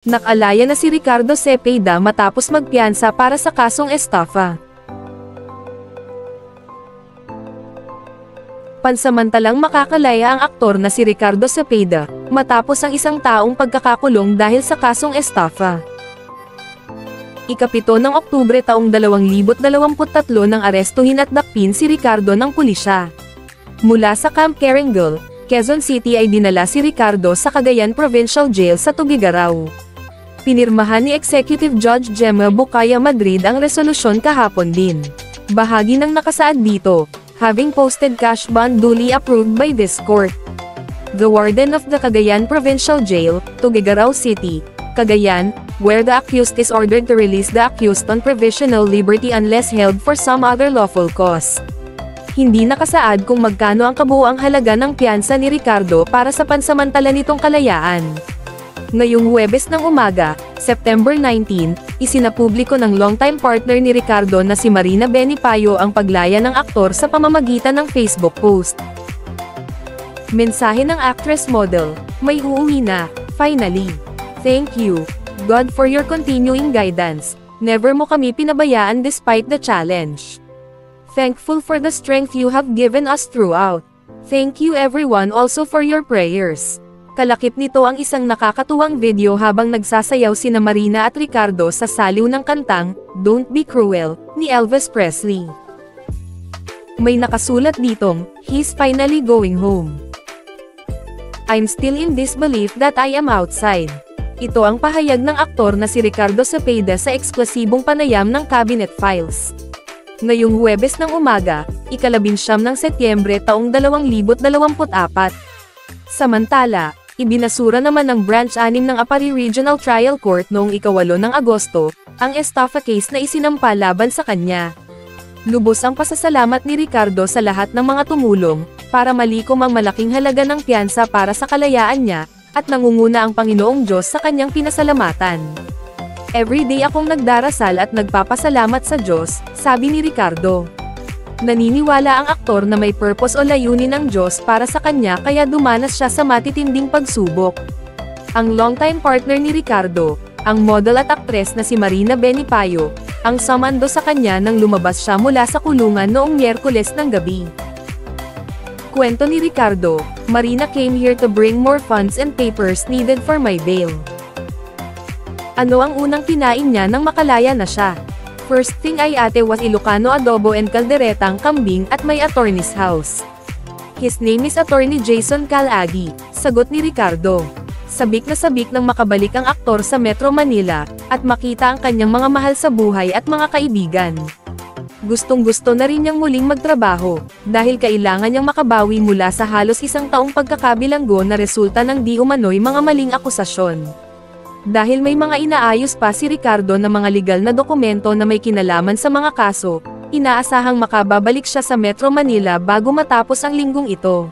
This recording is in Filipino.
Nakalaya na si Ricardo Cepeda matapos magpiyansa para sa kasong estafa. Pansamantalang makakalaya ang aktor na si Ricardo Cepeda, matapos ang isang taong pagkakakulong dahil sa kasong estafa. Ika-7 ng Oktubre taong 2023 nang arestuhin at dakpin si Ricardo ng pulisya. Mula sa Camp Caringal, Quezon City ay dinala si Ricardo sa Cagayan Provincial Jail sa Tugigaraw. Pinirmahan ni Executive Judge Gemma Bucaya Madrid ang resolusyon kahapon din. Bahagi ng nakasaad dito, having posted cash bond duly approved by this court. The warden of the Cagayan Provincial Jail, Tugigaraw City, Cagayan, where the accused is ordered to release the accused on provisional liberty unless held for some other lawful cause. Hindi nakasaad kung magkano ang kabuuang halaga ng piyansa ni Ricardo para sa pansamantala nitong kalayaan. Ngayong Huwebes ng umaga, September 19, isinapubliko ng longtime partner ni Ricardo na si Marina Benipayo ang paglaya ng aktor sa pamamagitan ng Facebook post. Mensahe ng actress model, "May uuwi na, finally. Thank you, God, for your continuing guidance. Never mo kami pinabayaan despite the challenge. Thankful for the strength you have given us throughout. Thank you everyone also for your prayers." Kalakip nito ang isang nakakatuwang video habang nagsasayaw sina Marina at Ricardo sa saliw ng kantang, "Don't Be Cruel," ni Elvis Presley. May nakasulat ditong, "He's finally going home. I'm still in disbelief that I am outside." Ito ang pahayag ng aktor na si Ricardo Cepeda sa eksklusibong panayam ng Cabinet Files. Ngayong Huwebes ng umaga, ika-19 ng Setyembre taong 2024. Samantala, ibinasura naman ng Branch 6 ng Apari Regional Trial Court noong ika-8 ng Agosto, ang estafa case na isinampa laban sa kanya. Lubos ang pasasalamat ni Ricardo sa lahat ng mga tumulong, para malikom ang malaking halaga ng piyansa para sa kalayaan niya, at nangunguna ang Panginoong Diyos sa kanyang pinasalamatan. "Everyday akong nagdarasal at nagpapasalamat sa Diyos," sabi ni Ricardo. Naniniwala ang aktor na may purpose o layunin ng Diyos para sa kanya kaya dumanas siya sa matitinding pagsubok. Ang longtime partner ni Ricardo, ang model at aktres na si Marina Benipayo, ang sumando sa kanya nang lumabas siya mula sa kulungan noong Miyerkules ng gabi. Kwento ni Ricardo, "Marina came here to bring more funds and papers needed for my bail. Ano ang unang kinain niya nang makalaya na siya? First thing ay ate was Ilocano adobo and kalderetang kambing at may attorney's house. His name is Attorney Jason Calagi," sagot ni Ricardo. Sabik na sabik nang makabalik ang aktor sa Metro Manila, at makita ang kanyang mga mahal sa buhay at mga kaibigan. Gustong-gusto na rin niyang muling magtrabaho, dahil kailangan niyang makabawi mula sa halos isang taong pagkakabilanggo na resulta ng di umano'y mga maling akusasyon. Dahil may mga inaayos pa si Ricardo na mga legal na dokumento na may kinalaman sa mga kaso, inaasahang makababalik siya sa Metro Manila bago matapos ang linggong ito.